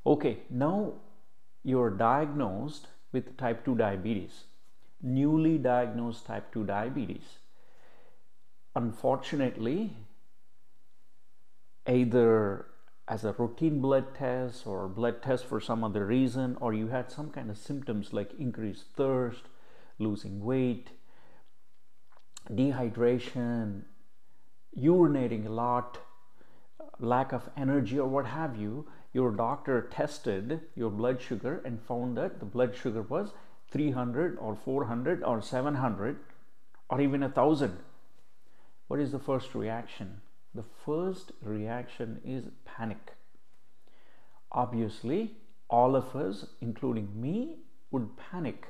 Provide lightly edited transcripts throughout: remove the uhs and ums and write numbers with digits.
Okay, now you're diagnosed with type 2 diabetes, newly diagnosed type 2 diabetes. Unfortunately, either as a routine blood test or blood test for some other reason, or you had some kind of symptoms like increased thirst, losing weight, dehydration, urinating a lot, lack of energy, or what have you, your doctor tested your blood sugar and found that the blood sugar was 300 or 400 or 700 or even 1000. What is the first reaction? The first reaction is panic. Obviously, all of us, including me, would panic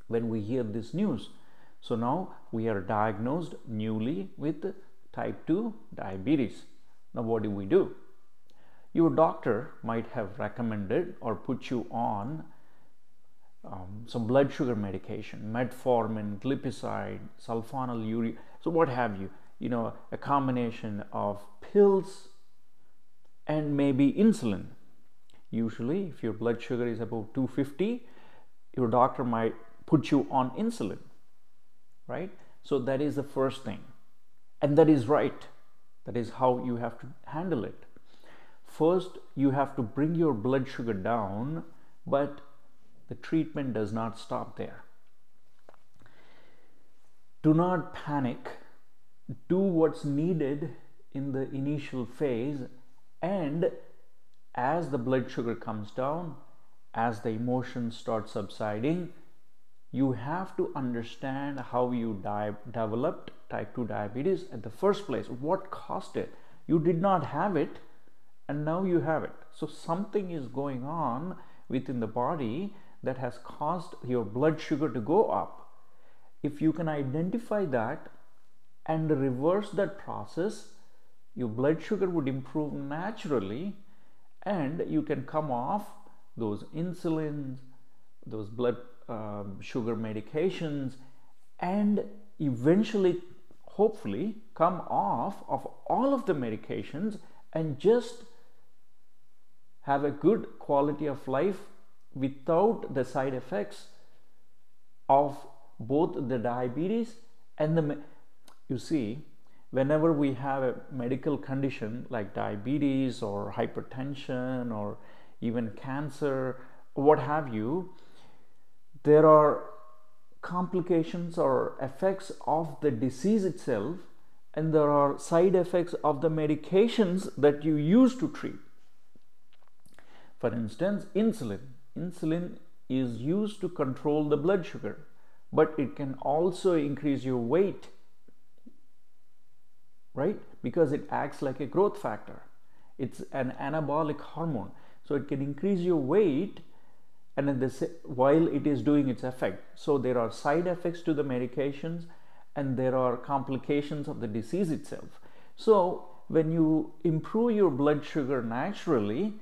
when we hear this news. So now we are diagnosed newly with type 2 diabetes. Now what do? Your doctor might have recommended or put you on some blood sugar medication, metformin, glipizide, sulfonylurea, so what have you, a combination of pills and maybe insulin. Usually, if your blood sugar is above 250, your doctor might put you on insulin, right? So that is the first thing. And that is right. That is how you have to handle it. First, you have to bring your blood sugar down, but the treatment does not stop there. Do not panic. Do what's needed in the initial phase, and as the blood sugar comes down, as the emotions start subsiding, you have to understand how you developed type 2 diabetes at the first place. What caused it? You did not have it, and now you have it. So something is going on within the body that has caused your blood sugar to go up. If you can identify that and reverse that process, your blood sugar would improve naturally, and you can come off those insulins, those blood sugar medications, and eventually, hopefully, come off of all of the medications and just have a good quality of life without the side effects of both the diabetes and you see, whenever we have a medical condition like diabetes or hypertension or even cancer, what have you, there are complications or effects of the disease itself, and there are side effects of the medications that you use to treat. For instance, insulin. Insulin is used to control the blood sugar, but it can also increase your weight, right? Because it acts like a growth factor. It's an anabolic hormone, so it can increase your weight and while it is doing its effect. So there are side effects to the medications, and there are complications of the disease itself. So when you improve your blood sugar naturally,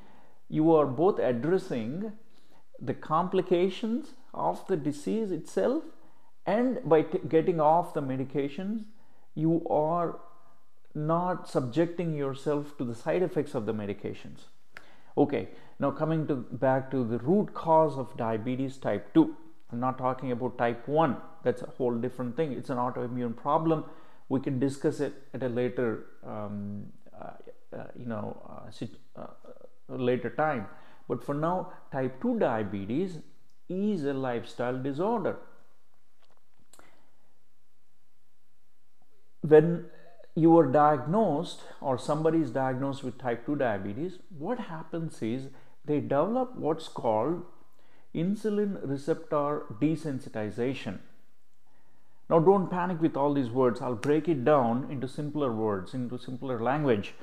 you are both addressing the complications of the disease itself, and by getting off the medications, you are not subjecting yourself to the side effects of the medications. Okay, now coming back to the root cause of diabetes type 2. I'm not talking about type 1. That's a whole different thing. It's an autoimmune problem. We can discuss it at a later later time. But for now, type 2 diabetes is a lifestyle disorder. When you are diagnosed, or somebody is diagnosed with type 2 diabetes, what happens is they develop what's called insulin receptor desensitization. Now don't panic with all these words. I'll break it down into simpler words, into simpler language.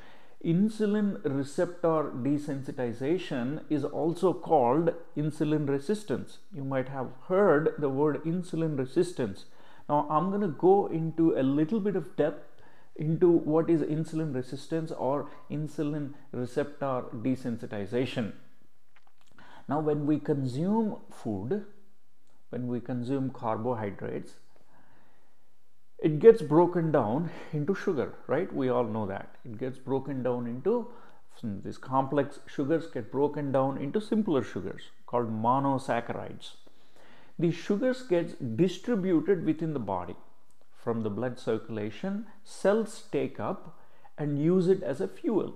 Insulin receptor desensitization is also called insulin resistance. You might have heard the word insulin resistance. Now I'm going to go into a little bit of depth into what is insulin resistance or insulin receptor desensitization. Now when we consume food, when we consume carbohydrates, it gets broken down into sugar, right? We all know that. It gets broken down into These complex sugars get broken down into simpler sugars called monosaccharides. These sugars get distributed within the body. From the blood circulation, cells take up and use it as a fuel.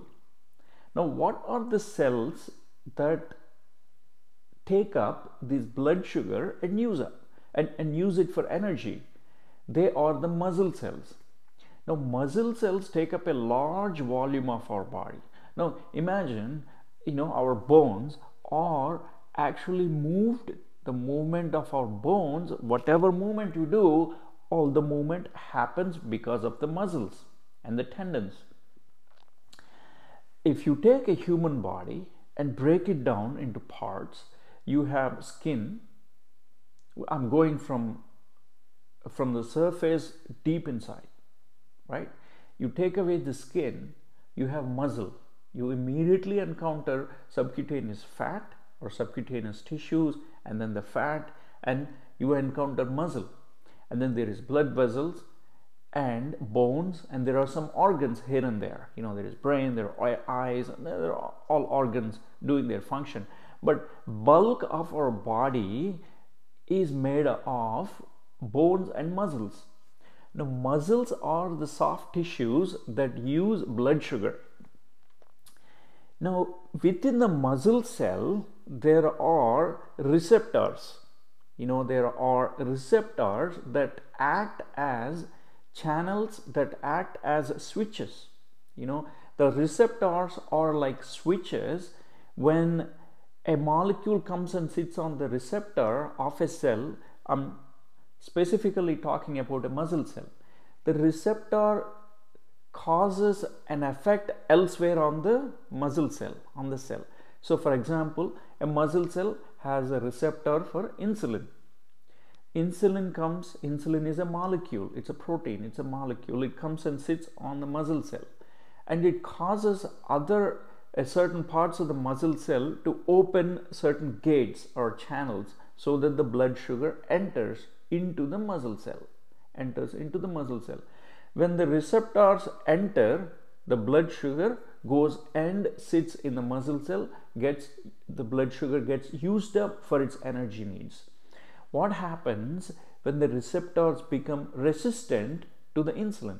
Now, what are the cells that take up this blood sugar and use it for energy? They are the muscle cells. Now, muscle cells take up a large volume of our body. Now, imagine, our bones are actually moved. The movement of our bones, whatever movement you do, all the movement happens because of the muscles and the tendons. If you take a human body and break it down into parts, you have skin. I'm going from the surface deep inside, right? You take away the skin, you have muscle. You immediately encounter subcutaneous fat or subcutaneous tissues, and then the fat, and you encounter muscle. And then there is blood vessels and bones, and there are some organs here and there. There is brain, there are eyes, and there are all organs doing their function. But bulk of our body is made of bones and muscles. Now, muscles are the soft tissues that use blood sugar. Now, within the muscle cell, there are receptors. There are receptors that act as channels, that act as switches. The receptors are like switches. When a molecule comes and sits on the receptor of a cell, I'm specifically talking about a muscle cell, the receptor causes an effect elsewhere on the muscle cell, on the cell. So, for example, a muscle cell has a receptor for insulin. Insulin is a molecule, it's a protein, it's a molecule. It comes and sits on the muscle cell, and it causes certain parts of the muscle cell to open certain gates or channels so that the blood sugar enters into the muscle cell. When the receptors enter, the blood sugar goes and sits in the muscle cell, the blood sugar gets used up for its energy needs. What happens when the receptors become resistant to the insulin?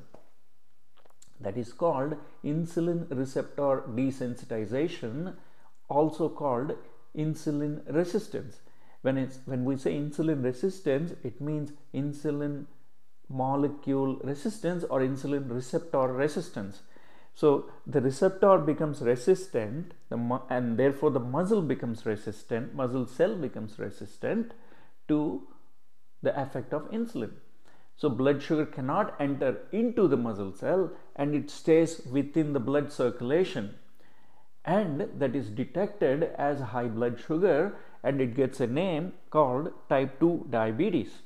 That is called insulin receptor desensitization, also called insulin resistance. When we say insulin resistance, it means insulin molecule resistance or insulin receptor resistance. So the receptor becomes resistant, and therefore the muscle becomes resistant, muscle cell becomes resistant to the effect of insulin. So blood sugar cannot enter into the muscle cell, and it stays within the blood circulation, and that is detected as high blood sugar, and it gets a name called type 2 diabetes.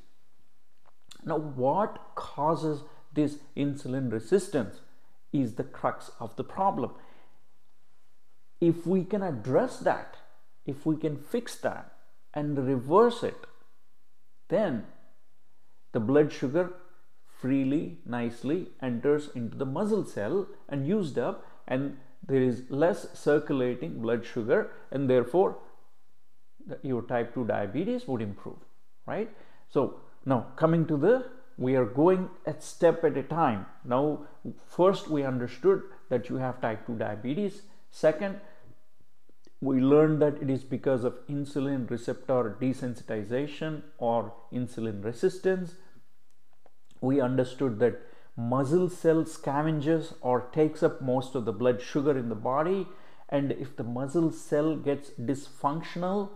Now, what causes this insulin resistance is the crux of the problem. If we can address that, if we can fix that and reverse it, then the blood sugar freely, nicely enters into the muscle cell and used up, and there is less circulating blood sugar, and therefore your type 2 diabetes would improve, right? So now we are going a step at a time. Now, first we understood that you have type 2 diabetes. Second, we learned that it is because of insulin receptor desensitization or insulin resistance. We understood that muscle cell scavenges or takes up most of the blood sugar in the body, and if the muscle cell gets dysfunctional,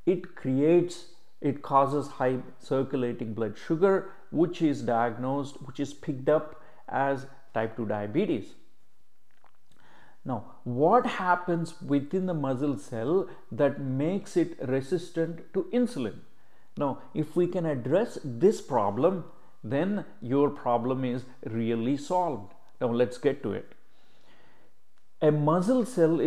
it causes high circulating blood sugar, which is picked up as type 2 diabetes. Now, what happens within the muscle cell that makes it resistant to insulin? Now, if we can address this problem, then your problem is really solved. Now, let's get to it. A muscle cell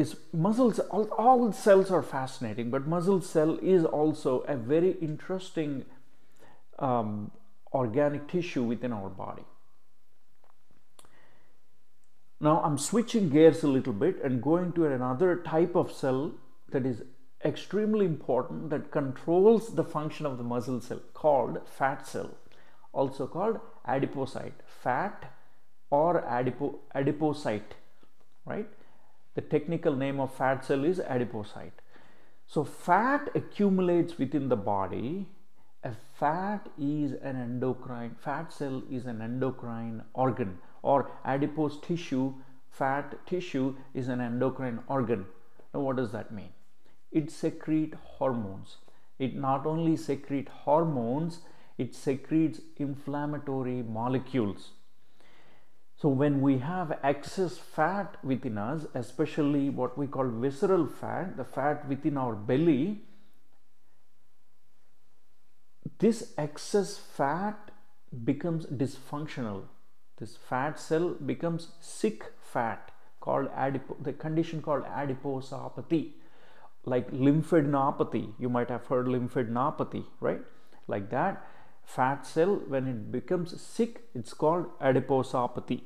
all cells are fascinating, but muscle cell is also a very interesting organic tissue within our body. Now I'm switching gears a little bit and going to another type of cell that is extremely important, that controls the function of the muscle cell, called fat cell, also called adipocyte. Fat or adipocyte, right? The technical name of fat cell is adipocyte. So fat accumulates within the body. A fat is an endocrine, fat cell is an endocrine organ, or adipose tissue, fat tissue is an endocrine organ. Now what does that mean? It secretes hormones. It not only secretes hormones, it secretes inflammatory molecules. So when we have excess fat within us, especially what we call visceral fat, the fat within our belly, this excess fat becomes dysfunctional. This fat cell becomes sick fat, called the condition called adiposopathy. Like lymphadenopathy, you might have heard lymphadenopathy, right? Like that, fat cell, when it becomes sick, it's called adiposopathy.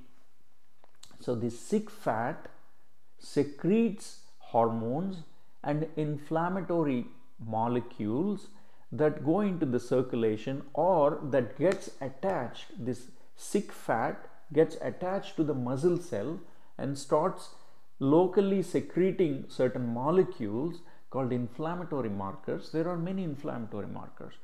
So this sick fat secretes hormones and inflammatory molecules that go into the circulation, or that gets attached, this sick fat gets attached to the muscle cell and starts locally secreting certain molecules called inflammatory markers. There are many inflammatory markers: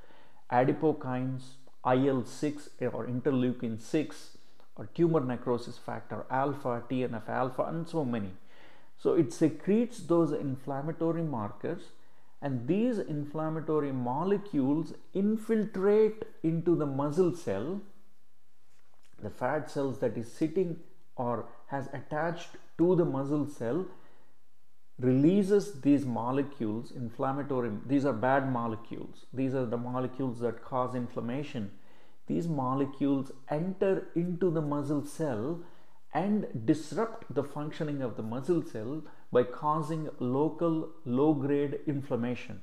adipokines, IL-6 or interleukin 6, or tumor necrosis factor alpha, TNF alpha, and so many. So it secretes those inflammatory markers, and these inflammatory molecules infiltrate into the muscle cell. The fat cells that is sitting or has attached to the muscle cell releases these molecules, inflammatory, these are bad molecules, these are the molecules that cause inflammation. These molecules enter into the muscle cell and disrupt the functioning of the muscle cell by causing local low-grade inflammation.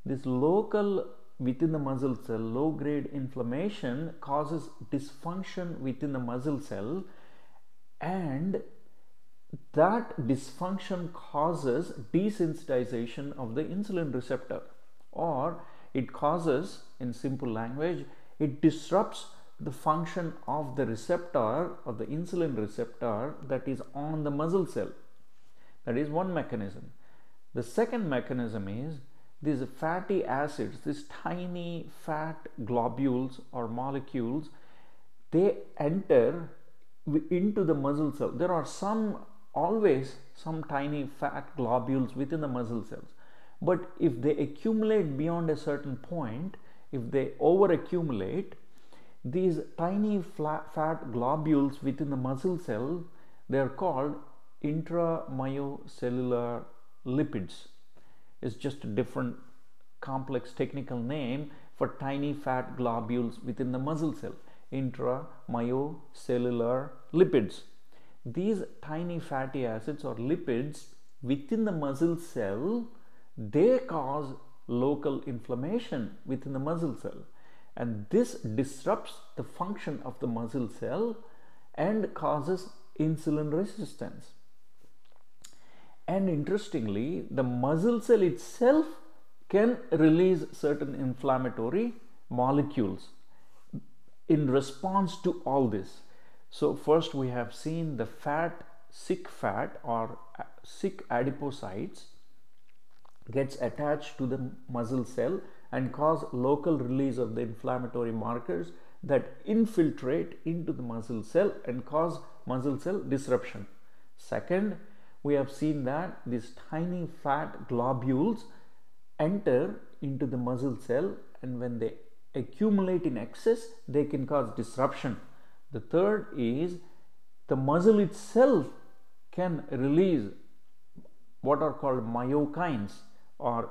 This local, within the muscle cell, low-grade inflammation causes dysfunction within the muscle cell, and that dysfunction causes desensitization of the insulin receptor, or it causes, in simple language, it disrupts the function of the receptor, of the insulin receptor that is on the muscle cell. That is one mechanism. The second mechanism is these fatty acids, these tiny fat globules or molecules, they enter into the muscle cell. There are always some tiny fat globules within the muscle cells, but if they accumulate beyond a certain point, if they over accumulate, these tiny fat globules within the muscle cell, they are called intramyocellular lipids. It's just a different complex technical name for tiny fat globules within the muscle cell. Intramyocellular lipids. These tiny fatty acids or lipids within the muscle cell, they cause local inflammation within the muscle cell, and this disrupts the function of the muscle cell and causes insulin resistance. And interestingly, the muscle cell itself can release certain inflammatory molecules in response to all this. So first we have seen the sick fat or sick adipocytes gets attached to the muscle cell and cause local release of the inflammatory markers that infiltrate into the muscle cell and cause muscle cell disruption. Second, we have seen that these tiny fat globules enter into the muscle cell, and when they accumulate in excess, they can cause disruption. The third is the muscle itself can release what are called myokines or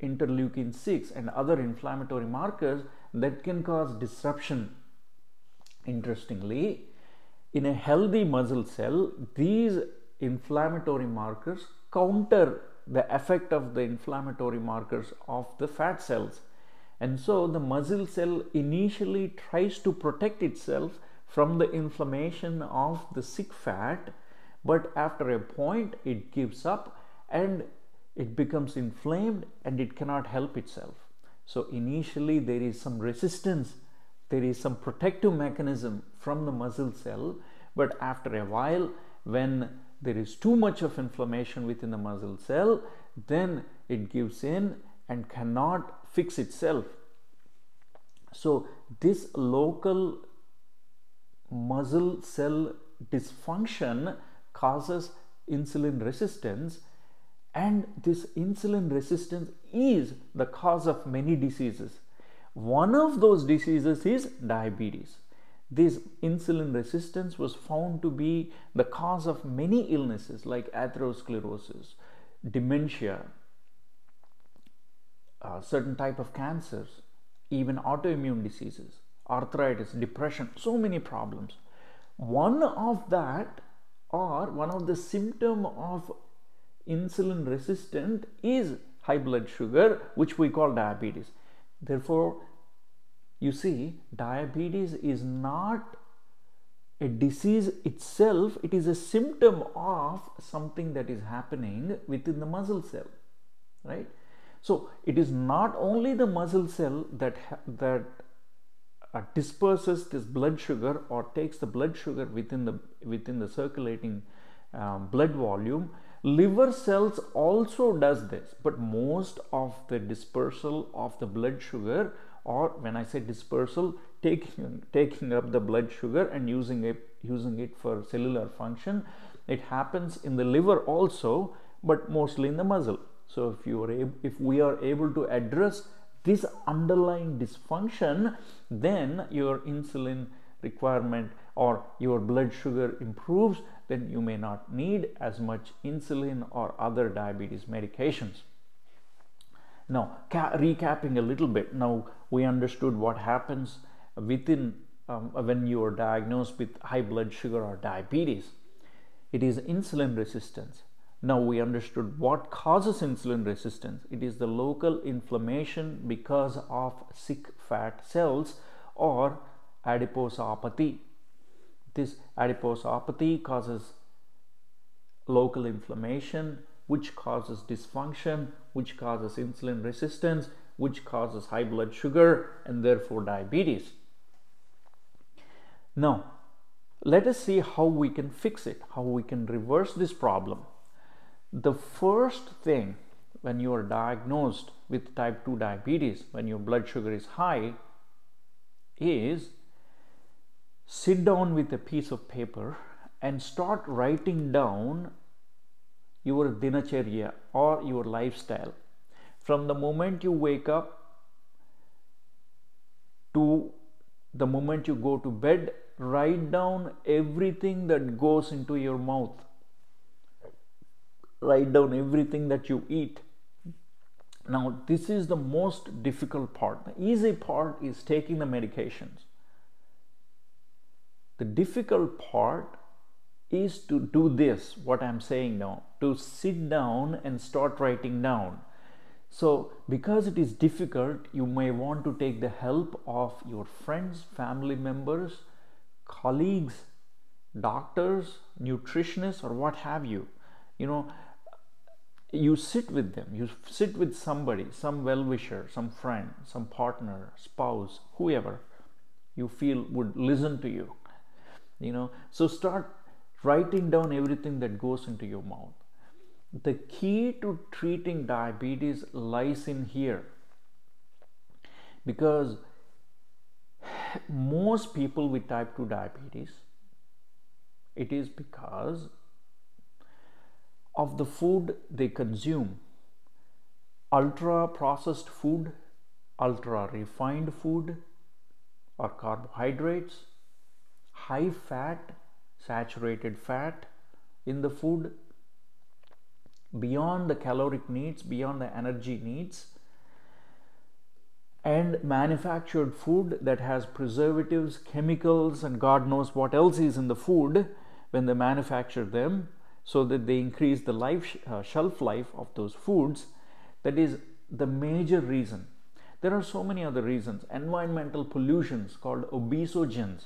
interleukin 6 and other inflammatory markers that can cause disruption. Interestingly, in a healthy muscle cell, these inflammatory markers counter the effect of the inflammatory markers of the fat cells, and so the muscle cell initially tries to protect itself from the inflammation of the sick fat, but after a point it gives up and it becomes inflamed and it cannot help itself. So initially there is some resistance, there is some protective mechanism from the muscle cell, but after a while, when there is too much of inflammation within the muscle cell, then it gives in and cannot fix itself. So this local muscle cell dysfunction causes insulin resistance, and this insulin resistance is the cause of many diseases. One of those diseases is diabetes. This insulin resistance was found to be the cause of many illnesses like atherosclerosis, dementia, certain type of cancers, even autoimmune diseases, arthritis, depression, so many problems. One of that, or one of the symptom of insulin resistant, is high blood sugar, which we call diabetes. Therefore, you see, diabetes is not a disease itself, it is a symptom of something that is happening within the muscle cell, right? So it is not only the muscle cell that disperses this blood sugar or takes the blood sugar within the circulating blood volume. Liver cells also does this, but most of the dispersal of the blood sugar, or when I say dispersal, taking up the blood sugar and using it for cellular function, it happens in the liver also, but mostly in the muscle. So if we are able to address this underlying dysfunction, then your insulin requirement or your blood sugar improves, then you may not need as much insulin or other diabetes medications. Now, recapping a little bit, now we understood what happens within when you are diagnosed with high blood sugar or diabetes. It is insulin resistance. Now we understood what causes insulin resistance. It is the local inflammation because of sick fat cells or adiposopathy. This adiposopathy causes local inflammation, which causes dysfunction, which causes insulin resistance, which causes high blood sugar and therefore diabetes. Now, let us see how we can fix it, how we can reverse this problem. The first thing when you are diagnosed with type 2 diabetes, when your blood sugar is high, is sit down with a piece of paper and start writing down your dinacharya or your lifestyle. From the moment you wake up to the moment you go to bed, write down everything that goes into your mouth. Write down everything that you eat. Now, this is the most difficult part. The easy part is taking the medications. The difficult part is to do this, what I'm saying now, to sit down and start writing down. So, because it is difficult, you may want to take the help of your friends, family members, colleagues, doctors, nutritionists, or what have you. You sit with them, you sit with somebody, some well-wisher, some friend, some partner, spouse, whoever you feel would listen to you. So start writing down everything that goes into your mouth. The key to treating diabetes lies in here, because most people with type 2 diabetes, it is because of the food they consume. Ultra processed food, ultra refined food, or carbohydrates, high fat, saturated fat in the food, beyond the caloric needs, beyond the energy needs, and manufactured food that has preservatives, chemicals, and God knows what else is in the food when they manufacture them, so that they increase the shelf life of those foods. That is the major reason. There are so many other reasons. Environmental pollutions called obesogens.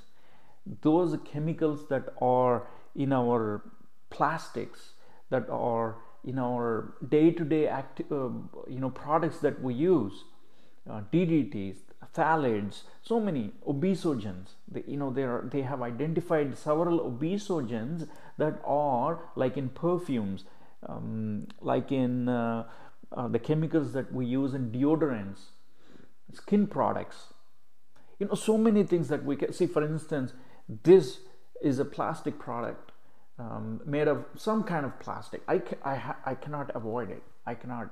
those chemicals that are in our plastics, that are in our day-to-day products that we use, DDTs, phthalates, so many obesogens. They have identified several obesogens that are like in perfumes, like in the chemicals that we use in deodorants, skin products. So many things that we can see. For instance, this is a plastic product made of some kind of plastic. I cannot avoid it. I cannot,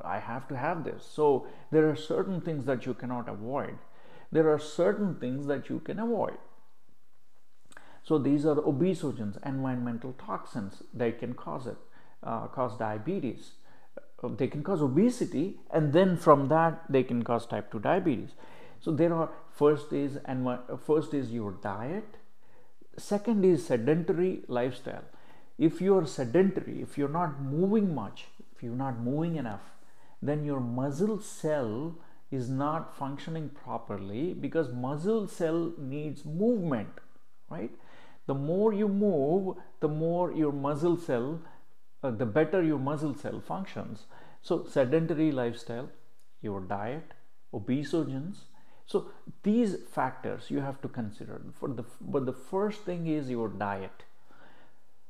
I have to have this. So there are certain things that you cannot avoid. There are certain things that you can avoid. So these are obesogens, environmental toxins. They can cause diabetes. They can cause obesity, and then from that they can cause type 2 diabetes. So there are, first is your diet. Second is sedentary lifestyle. If you are sedentary, if you're not moving much, if you're not moving enough, then your muscle cell is not functioning properly, because muscle cell needs movement, right? The more you move, the more your muscle cell, the better your muscle cell functions. So sedentary lifestyle, your diet, obesogens. So these factors you have to consider. But the first thing is your diet.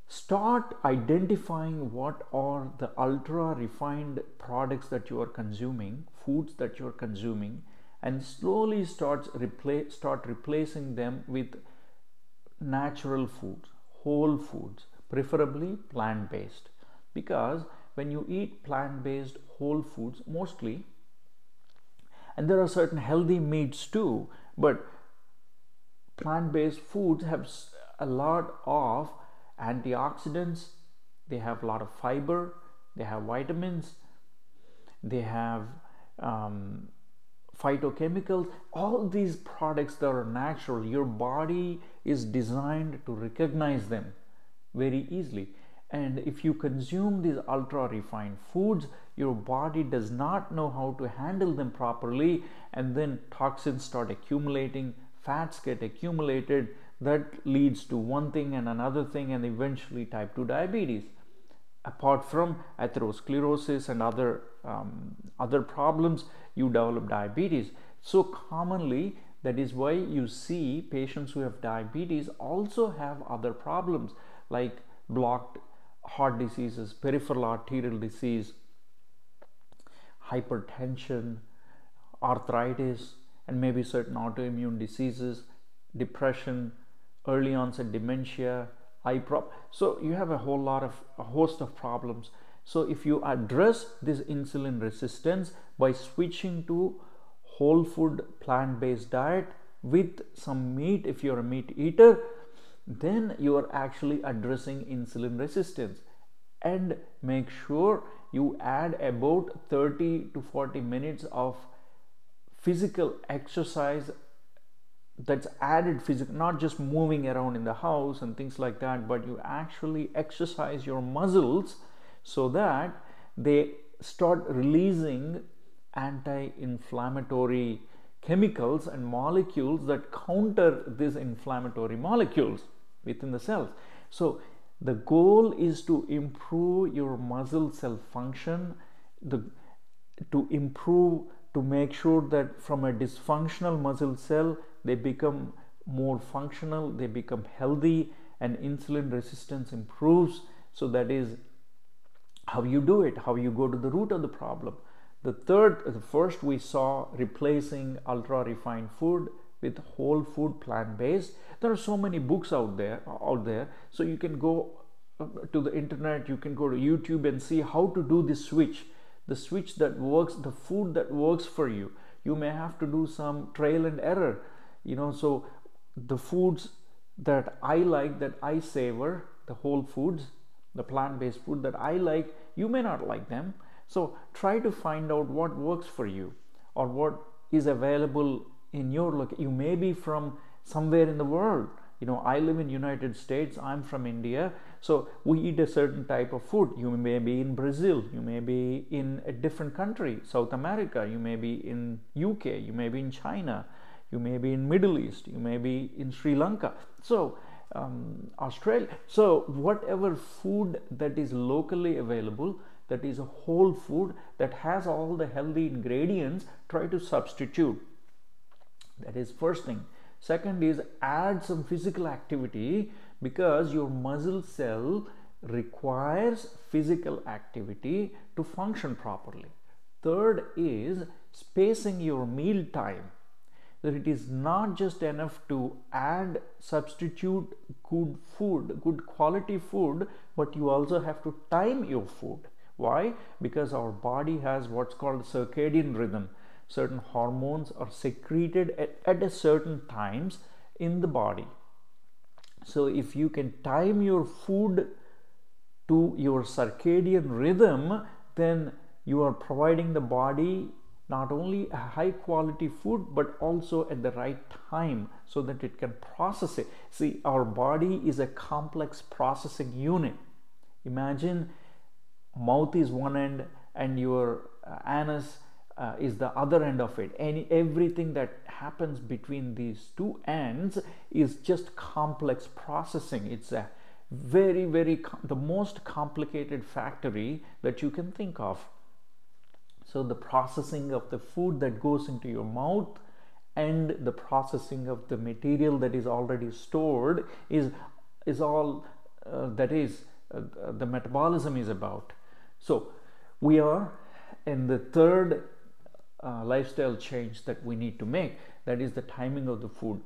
Start identifying what are the ultra refined products that you are consuming, foods that you are consuming, and slowly start replacing them with natural foods, whole foods, preferably plant-based. Because when you eat plant-based whole foods, mostly, and there are certain healthy meats too, but plant-based foods have a lot of antioxidants, they have a lot of fiber, they have vitamins, they have phytochemicals. All these products that are natural, your body is designed to recognize them very easily. And if you consume these ultra refined foods, your body does not know how to handle them properly, and then toxins start accumulating, fats get accumulated, that leads to one thing and another thing, and eventually type 2 diabetes. Apart from atherosclerosis and other problems, you develop diabetes. So commonly, that is why you see patients who have diabetes also have other problems like blocked heart diseases, peripheral arterial disease, hypertension, arthritis, and maybe certain autoimmune diseases, depression, early onset dementia, so you have a host of problems. So if you address this insulin resistance by switching to whole food plant-based diet with some meat, if you're a meat eater, then you are actually addressing insulin resistance. And make sure you add about 30 to 40 minutes of physical exercise. That's added physical, not just moving around in the house and things like that, but you actually exercise your muscles so that they start releasing anti-inflammatory chemicals and molecules that counter these inflammatory molecules within the cells. So the goal is to improve your muscle cell function, to make sure that from a dysfunctional muscle cell, they become more functional, they become healthy, and insulin resistance improves. So that is how you do it, how you go to the root of the problem. The first we saw replacing ultra refined food with whole food plant-based. There are so many books out there, so you can go to the internet, you can go to YouTube and see how to do this switch, the switch that works, the food that works for you. You may have to do some trial and error, so the foods that I like, that I savor, the whole foods, the plant-based food that I like, you may not like them. So try to find out what works for you, or what is available in your location. You may be from somewhere in the world. I live in United States, I'm from India, so we eat a certain type of food. You may be in Brazil, you may be in a different country, South America, you may be in UK, you may be in China, you may be in Middle East, you may be in Sri Lanka, so Australia. So whatever food that is locally available, that is a whole food that has all the healthy ingredients, try to substitute. That is first thing. Second is add some physical activity, because your muscle cell requires physical activity to function properly. Third is spacing your meal time, that it is not just enough to add, substitute good food, good quality food, but you also have to time your food. Why? Because our body has what's called circadian rhythm. Certain hormones are secreted at a certain times in the body. So if you can time your food to your circadian rhythm, then you are providing the body not only a high quality food, but also at the right time, so that it can process it. See, our body is a complex processing unit. Imagine mouth is one end and your anus is the other end of it. Everything that happens between these two ends is just complex processing. It's a very the most complicated factory that you can think of. So the processing of the food that goes into your mouth and the processing of the material that is already stored is all the metabolism is about. So we are in the third lifestyle change that we need to make, that is the timing of the food.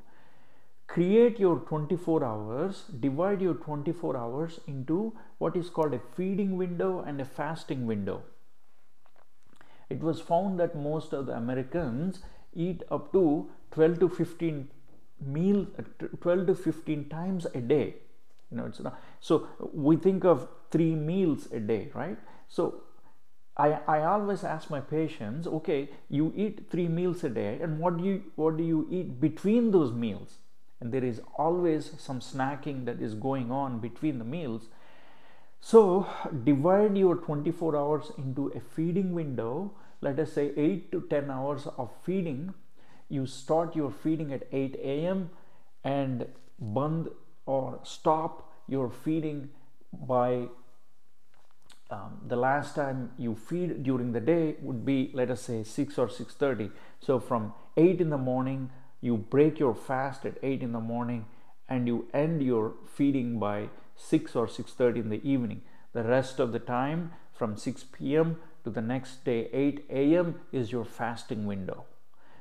Create your 24 hours, divide your 24 hours into what is called a feeding window and a fasting window. It was found that most of the Americans eat up to 12 to 15 meals, 12 to 15 times a day. It's not, so we think of 3 meals a day, right? So I always ask my patients, okay, you eat 3 meals a day, and what do you eat between those meals? And there is always some snacking that is going on between the meals. So divide your 24 hours into a feeding window. Let us say 8 to 10 hours of feeding. You start your feeding at 8 a.m. and bund or stop your feeding by the last time you feed during the day would be, let us say, 6 or 6:30. So from 8 in the morning, you break your fast at 8 in the morning and you end your feeding by 6 or 6:30 in the evening. The rest of the time from 6 p.m. to the next day 8 a.m. is your fasting window.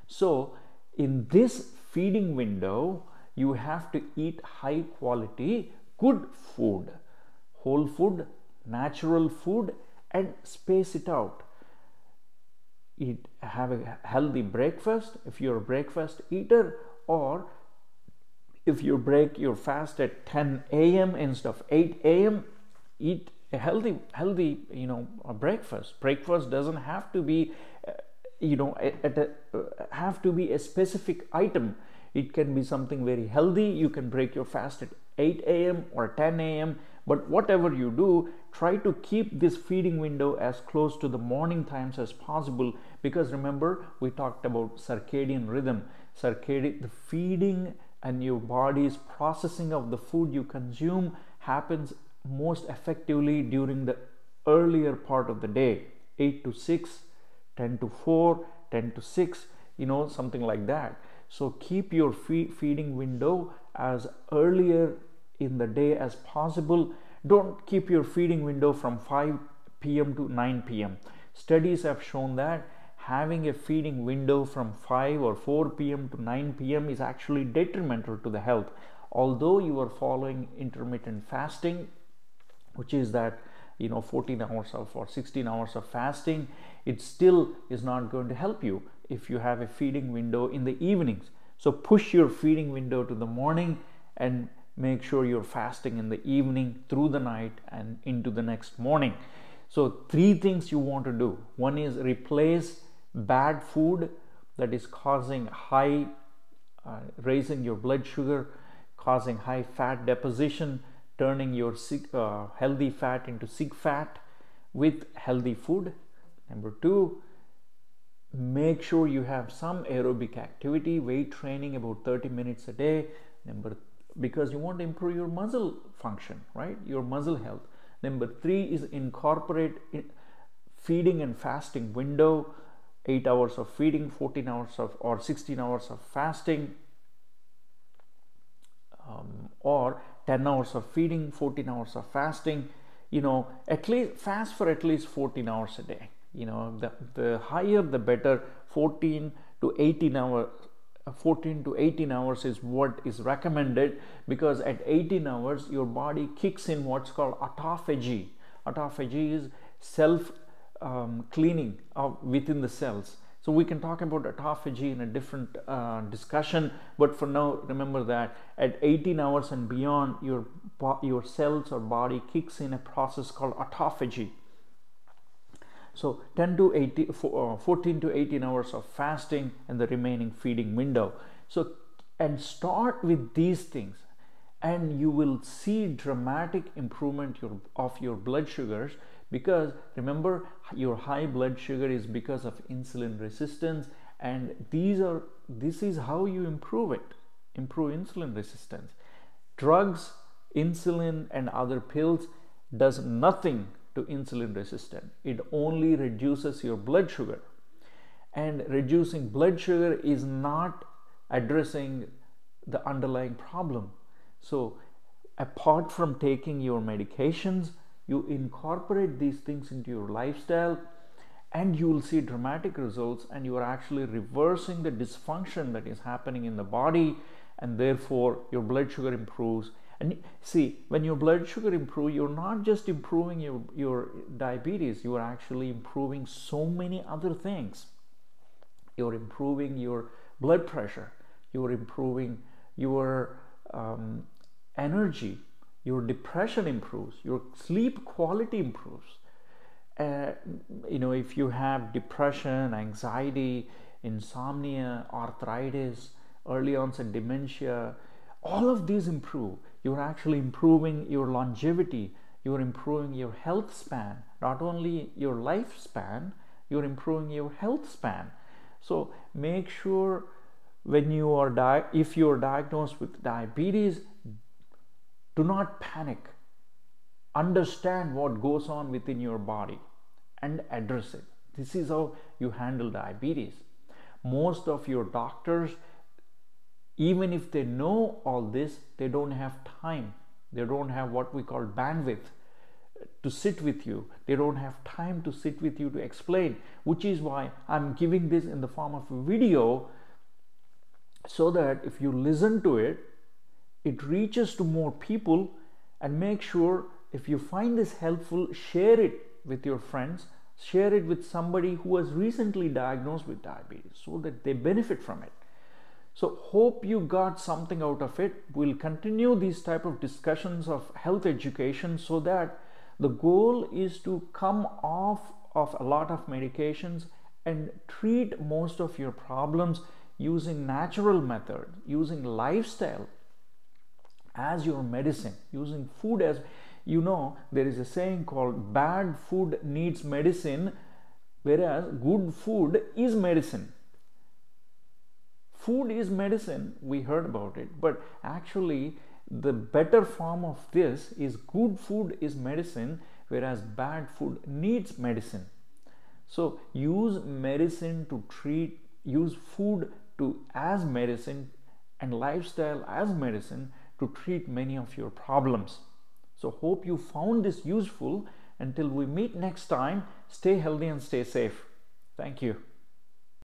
So in this feeding window, you have to eat high quality, good food, whole food, natural food, and space it out. Have a healthy breakfast if you're a breakfast eater, or if you break your fast at 10 a.m. instead of 8 a.m., eat a healthy a breakfast. Breakfast doesn't have to be have to be a specific item. It can be something very healthy. You can break your fast at 8 a.m. or 10 a.m. But whatever you do, try to keep this feeding window as close to the morning times as possible, because remember, we talked about circadian rhythm. The feeding and your body's processing of the food you consume happens most effectively during the earlier part of the day, 8 to 6, 10 to 4, 10 to 6, something like that. So keep your feeding window as earlier in the day as possible. Don't keep your feeding window from 5 p.m. to 9 p.m. Studies have shown that having a feeding window from 5 or 4 p.m. to 9 p.m. is actually detrimental to the health. Although you are following intermittent fasting, which is that 14 hours or 16 hours of fasting, it still is not going to help you if you have a feeding window in the evenings. So push your feeding window to the morning and make sure you're fasting in the evening through the night and into the next morning. So 3 things you want to do. One is replace bad food that is causing raising your blood sugar, causing high fat deposition, turning your healthy fat into sick fat with healthy food. Number 2, make sure you have some aerobic activity, weight training about 30 minutes a day. Because you want to improve your muscle function, right? Your muscle health. Number 3 is incorporate feeding and fasting window, 8 hours of feeding, 14 hours of or 16 hours of fasting, or 10 hours of feeding, 14 hours of fasting. At least fast for at least 14 hours a day. The higher the better. 14 to 18 hours is what is recommended, because at 18 hours your body kicks in what's called autophagy. Autophagy is self cleaning within the cells. So we can talk about autophagy in a different discussion, but for now remember that at 18 hours and beyond, your cells or body kicks in a process called autophagy. So 14 to 18 hours of fasting and the remaining feeding window. So, and start with these things, and you will see dramatic improvement of your blood sugars, because remember, your high blood sugar is because of insulin resistance, and this is how you improve insulin resistance. Drugs, insulin and other pills does nothing to insulin resistance. It only reduces your blood sugar, and reducing blood sugar is not addressing the underlying problem. So apart from taking your medications, you incorporate these things into your lifestyle, and you will see dramatic results, and you are actually reversing the dysfunction that is happening in the body, and therefore your blood sugar improves. And see, when your blood sugar improves, you're not just improving your diabetes, you are actually improving so many other things. You're improving your blood pressure, you're improving your energy, your depression improves, your sleep quality improves. If you have depression, anxiety, insomnia, arthritis, early onset dementia, all of these improve. You're actually improving your longevity, you're improving your health span, not only your lifespan, you're improving your health span. So make sure when you are if you're diagnosed with diabetes, do not panic. Understand what goes on within your body and address it. This is how you handle diabetes. Most of your doctors, even if they know all this, they don't have time. They don't have what we call bandwidth to sit with you. They don't have time to sit with you to explain, which is why I'm giving this in the form of a video, so that if you listen to it, it reaches to more people. And make sure, if you find this helpful, share it with your friends, share it with somebody who was recently diagnosed with diabetes, so that they benefit from it. So hope you got something out of it. We'll continue these type of discussions of health education, so that the goal is to come off of a lot of medications and treat most of your problems using natural methods, using lifestyle as your medicine, using food as, there is a saying called bad food needs medicine, whereas good food is medicine. Food is medicine, we heard about it, but actually the better form of this is good food is medicine, whereas bad food needs medicine. So use medicine to treat, use food as medicine, and lifestyle as medicine to treat many of your problems. So hope you found this useful. Until we meet next time, stay healthy and stay safe. Thank you.